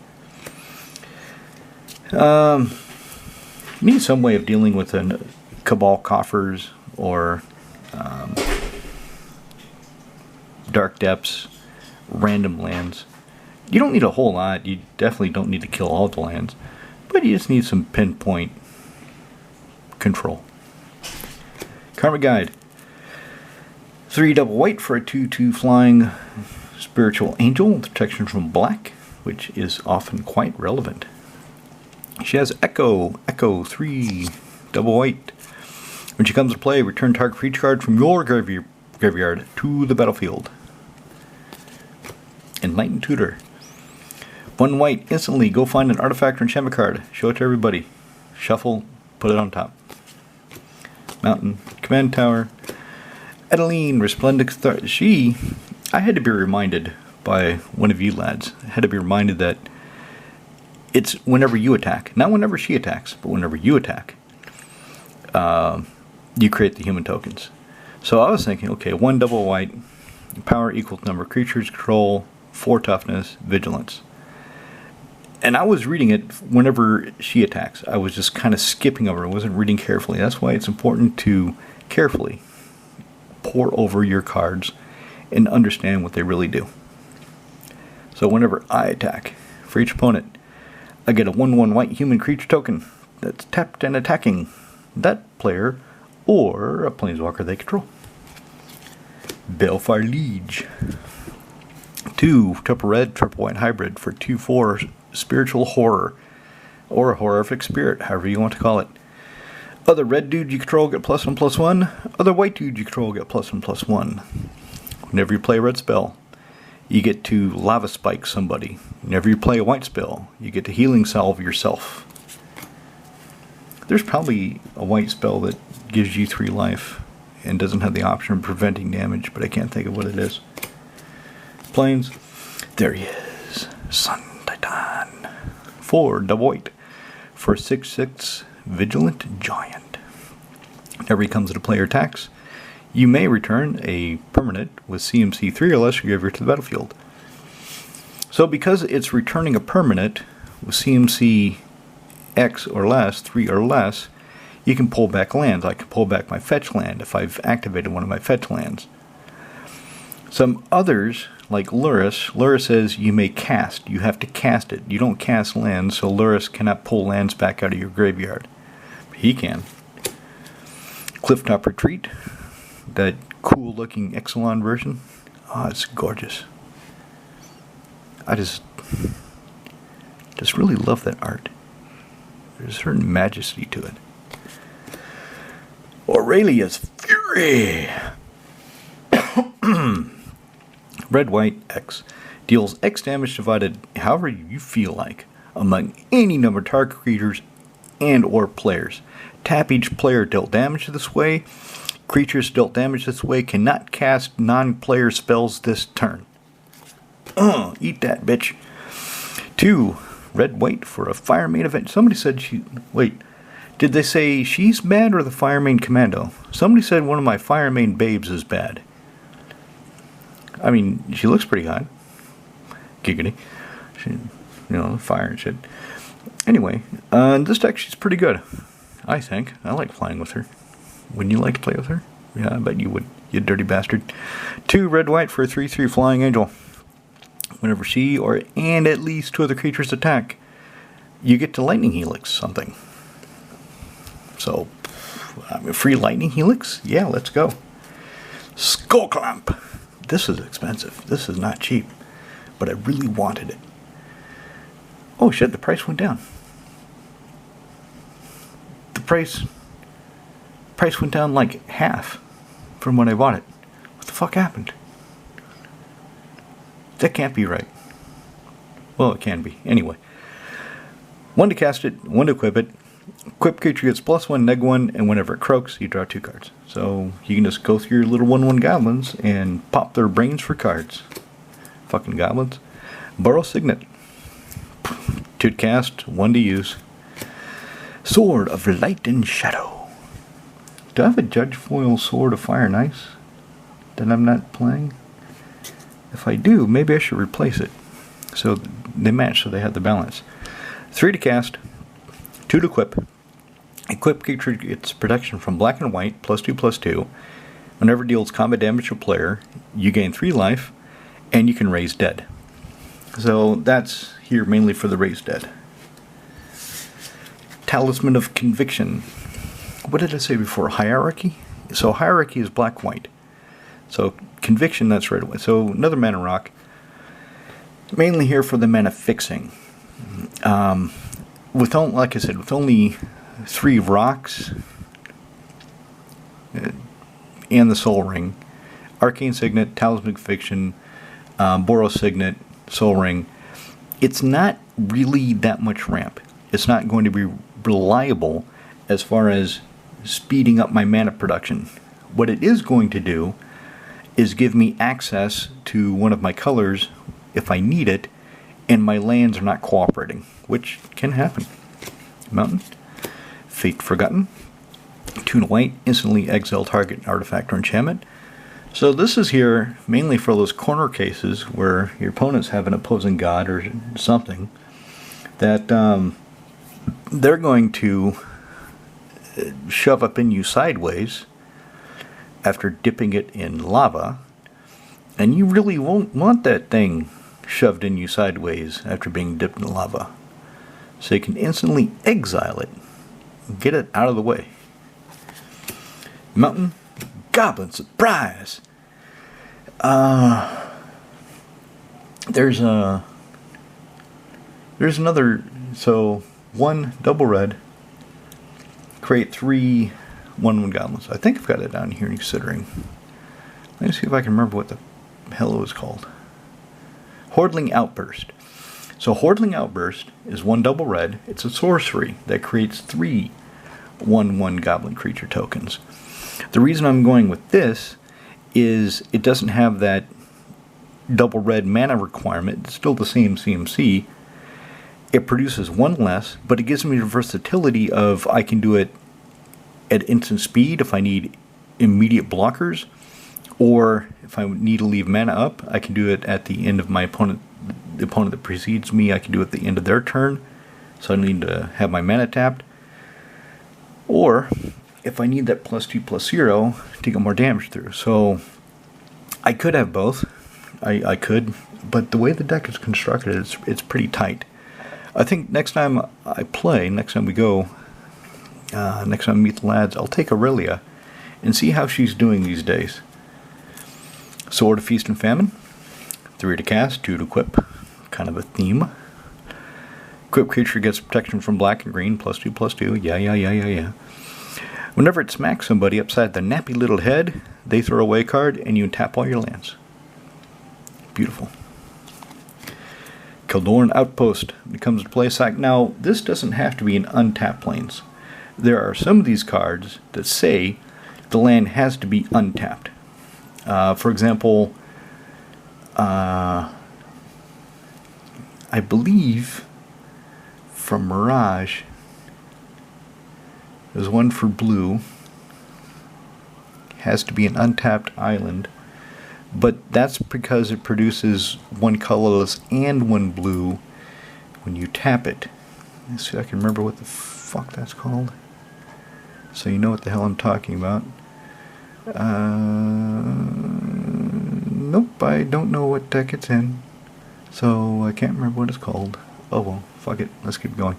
Need some way of dealing with a Cabal Coffers or Dark Depths, random lands. You don't need a whole lot. You definitely don't need to kill all the lands, but you just need some pinpoint control. Karma Guide. 3 double white for a 2/2 flying Spiritual Angel, protection from black, which is often quite relevant. She has Echo 3 double white. When she comes to play, return target creature card from your graveyard to the battlefield. Enlightened Tutor. 1 white, instantly go find an artifact or enchantment card. Show it to everybody. Shuffle, put it on top. Mountain, Command Tower. Adeline, Resplendent I had to be reminded by one of you lads. I had to be reminded that it's whenever you attack. Not whenever she attacks, but whenever you attack. You create the human tokens. So I was thinking, okay, 1 double white, power equals number of creatures, control, 4 toughness, vigilance. And I was reading it whenever she attacks. I was just kind of skipping over. I wasn't reading carefully. That's why it's important to carefully pour over your cards and understand what they really do. So whenever I attack, for each opponent, I get a 1/1 white human creature token that's tapped and attacking. That player or a planeswalker they control. Balefire Liege. 2 triple red, triple white hybrid for 2/4 spiritual horror, or a horrific spirit, however you want to call it. Other red dude you control get +1/+1. Other white dude you control get +1/+1. Whenever you play a red spell, you get to lava spike somebody. Whenever you play a white spell, you get to healing salve yourself. There's probably a white spell that gives you 3 life and doesn't have the option of preventing damage, but I can't think of what it is. Planes. There he is. Sun Titan. 4 double white for 6/6 Vigilant Giant. Whenever he comes into player attacks, you may return a permanent with CMC 3 or less from your graveyard to the battlefield. So because it's returning a permanent with CMC X or less, 3 or less, you can pull back lands. I can pull back my fetch land if I've activated one of my fetch lands. Some others, like Luris says you may cast. You have to cast it. You don't cast lands, so Luris cannot pull lands back out of your graveyard. He can. Clifftop Retreat, that cool looking Exelon version. Oh, it's gorgeous. I just really love that art. There's a certain majesty to it. Aurelia's Fury. Red, white, X. Deals X damage divided however you feel like among any number of target creatures and or players. Tap each player dealt damage this way. Creatures dealt damage this way cannot cast non-player spells this turn. Eat that, bitch. 2 red, white for a Fire Main event. Somebody said wait, did they say she's bad or the Fire Main Commando? Somebody said one of my Fire Main babes is bad. I mean, she looks pretty hot. Giggity. She, fire and shit. Anyway, this deck, she's pretty good. I think. I like playing with her. Wouldn't you like to play with her? Yeah, I bet you would, you dirty bastard. 2 red, white for a 3/3 Flying Angel. Whenever she and at least 2 other creatures attack, you get to Lightning Helix something. So, free Lightning Helix? Yeah, let's go. Skull Clamp. This is expensive. This is not cheap. But I really wanted it. Oh shit, the price went down. The price went down like half from when I bought it. What the fuck happened? That can't be right. Well, it can be. Anyway. 1 to cast it, 1 to equip it. Equip creature gets +1, -1, and whenever it croaks, you draw 2 cards. So you can just go through your little 1/1 goblins and pop their brains for cards. Fucking goblins. Burrow Signet. 2 to cast, 1 to use. Sword of Light and Shadow. Do I have a Judge Foil Sword of Fire and Ice that I'm not playing? If I do, maybe I should replace it. So they match, so they have the balance. 3 to cast, 2 to equip. Equip creature gets protection from black and white, +2/+2. Whenever it deals combat damage to a player, you gain 3 life, and you can raise dead. So that's here mainly for the raised dead. Talisman of Conviction. What did I say before? Hierarchy? So hierarchy is black-white. So Conviction, that's red white. So another mana rock. Mainly here for the mana fixing. Like I said, with only 3 rocks and the Soul Ring, Arcane Signet, Talisman of Conviction, Boros Signet, Soul Ring, it's not really that much ramp. It's not going to be reliable as far as speeding up my mana production. What it is going to do is give me access to one of my colors if I need it, and my lands are not cooperating, which can happen. Mountain. Fate Forgotten. 2 to white, instantly exile target artifact or enchantment. So this is here mainly for those corner cases where your opponents have an opposing god or something that they're going to shove up in you sideways after dipping it in lava, and you really won't want that thing shoved in you sideways after being dipped in lava. So you can instantly exile it and get it out of the way. Mountain Goblin Surprise. There's another. So 1 double red. Create 3 1/1 goblins. I think I've got it down here considering. Let me see if I can remember what the hell it was called. Hordling Outburst. So Hordling Outburst is 1 double red. It's a sorcery that creates 3 1/1 goblin creature tokens. The reason I'm going with this is it doesn't have that double red mana requirement. It's still the same CMC. It produces 1 less, but it gives me the versatility of I can do it at instant speed if I need immediate blockers, or if I need to leave mana up, I can do it at the end of my opponent. The opponent that precedes me, I can do it at the end of their turn, so I need to have my mana tapped. Or if I need that +2/+0 to get more damage through. So I could have both. I could, but the way the deck is constructed, it's pretty tight. I think next time I play, next time we go, next time I meet the lads, I'll take Aurelia and see how she's doing these days. Sword of Feast and Famine. 3 to cast, 2 to equip. Kind of a theme. Equipped creature gets protection from black and green, +2/+2. Yeah. Whenever it smacks somebody upside the nappy little head, they throw away a card and you tap all your lands. Beautiful. Kildorn Outpost becomes a play sack. Now, this doesn't have to be an untapped lanes. There are some of these cards that say the land has to be untapped. For example, I believe from Mirage, there's one for blue. Has to be an untapped island. But that's because it produces 1 colorless and 1 blue when you tap it. Let's see if I can remember what the fuck that's called. So you know what the hell I'm talking about. Nope, I don't know what deck it's in. So I can't remember what it's called. Oh well, fuck it, let's keep going.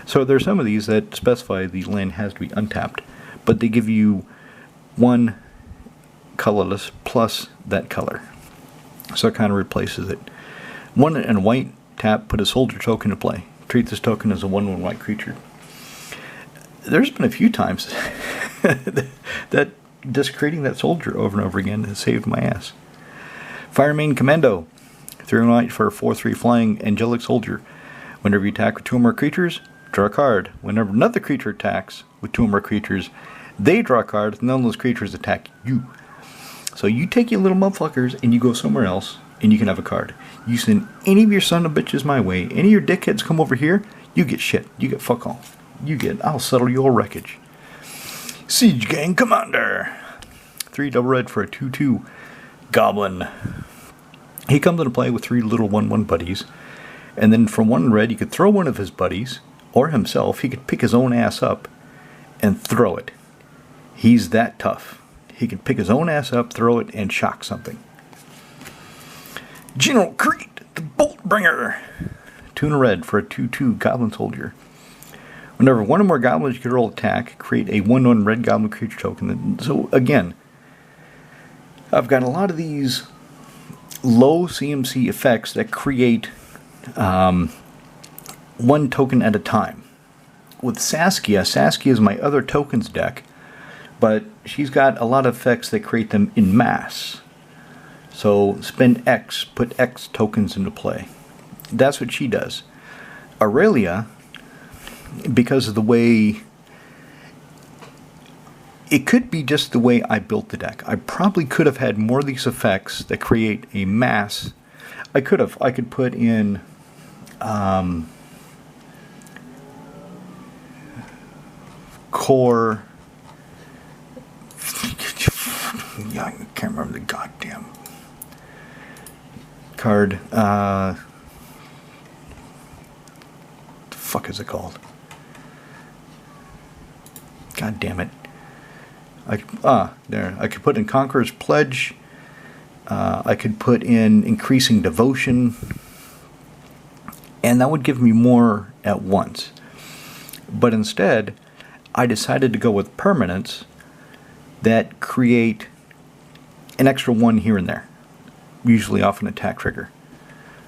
So there's some of these that specify the land has to be untapped, but they give you 1 colorless plus that color. So it kind of replaces it. 1 and white, tap, put a soldier token to play. Treat this token as a 1/1 white creature. There's been a few times that just creating that soldier over and over again has saved my ass. Firemain Commando. 3 white for a 4/3 flying angelic soldier. Whenever you attack with 2 or more creatures, draw a card. Whenever another creature attacks with 2 or more creatures, they draw a card, and none of those creatures attack you. So you take your little motherfuckers and you go somewhere else, and you can have a card. You send any of your son of bitches my way, any of your dickheads come over here, you get shit. You get fuck all. I'll settle your wreckage. Siege Gang Commander. 3 double red for a 2/2 Goblin. He comes into play with 3 little 1/1 buddies, and then from 1 red you could throw one of his buddies, or himself. He could pick his own ass up and throw it. He's that tough. He can pick his own ass up, throw it, and shock something. General Crete, the Bolt Bringer. 2 and a red for a 2/2 Goblin Soldier. Whenever 1 or more goblins you can roll attack, create a 1/1 red goblin creature token. So again, I've got a lot of these low CMC effects that create 1 token at a time. With Saskia is my other tokens deck, but she's got a lot of effects that create them in mass. So spend X, put X tokens into play. That's what she does. Aurelia, because of the way, it could be just the way I built the deck. I probably could have had more of these effects that create a mass. I could put in core. Yeah, I can't remember the goddamn card. The fuck is it called? God damn it. There. I could put in Conqueror's Pledge. I could put in Increasing Devotion. And that would give me more at once. But instead, I decided to go with Permanence that create an extra one here and there, usually off an attack trigger.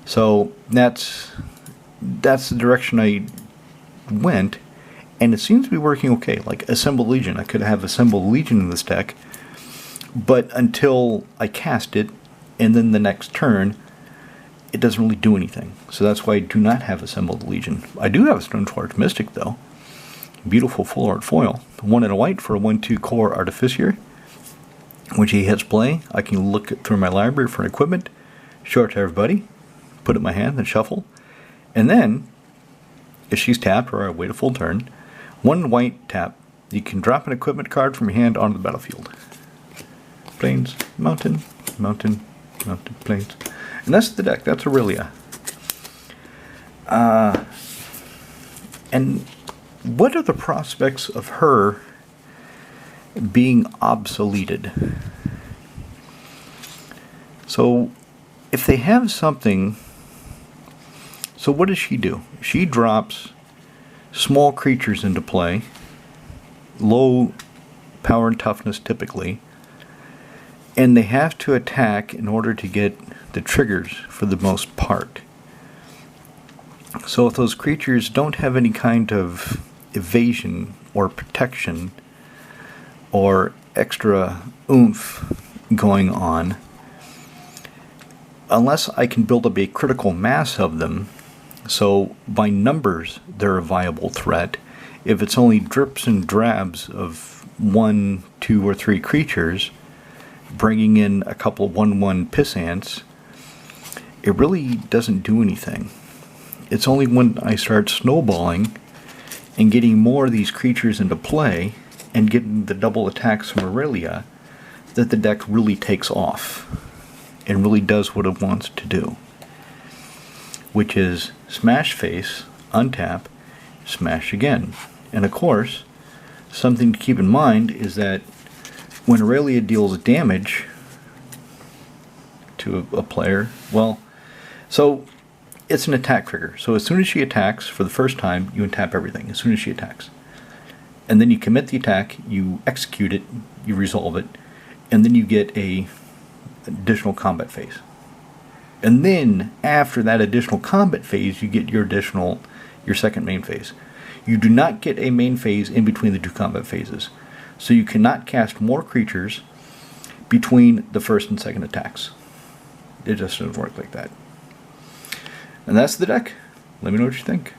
So that's the direction I went, and it seems to be working okay. Like Assemble Legion, I could have Assemble Legion in this deck, but until I cast it, and then the next turn, it doesn't really do anything. So that's why I do not have Assembled Legion. I do have a Stoneforge Mystic, though. Beautiful full art foil. 1 and a white for a 1/2 core Artificier. When she hits play, I can look through my library for an equipment, show it to everybody, put it in my hand, and shuffle. And then, if she's tapped or I wait a full turn, 1 white tap, you can drop an equipment card from your hand onto the battlefield. Plains, mountain, mountain, mountain, plains. And that's the deck. That's Aurelia. And what are the prospects of her being obsoleted? So, if they have something... So what does she do? She drops small creatures into play, low power and toughness typically, and they have to attack in order to get the triggers for the most part. So if those creatures don't have any kind of evasion or protection or extra oomph going on, unless I can build up a critical mass of them, so by numbers they're a viable threat. If it's only drips and drabs of 1, 2, or 3 creatures, bringing in a couple 1/1 piss ants, it really doesn't do anything. It's only when I start snowballing and getting more of these creatures into play and getting the double attacks from Aurelia that the deck really takes off and really does what it wants to do, which is smash face, untap, smash again. And of course, something to keep in mind is that when Aurelia deals damage to a player, well, so it's an attack trigger. So as soon as she attacks for the first time, you untap everything as soon as she attacks. And then you commit the attack, you execute it, you resolve it, and then you get a additional combat phase. And then after that additional combat phase, you get your second main phase. You do not get a main phase in between the 2 combat phases. So you cannot cast more creatures between the first and second attacks. It just doesn't work like that. And that's the deck. Let me know what you think.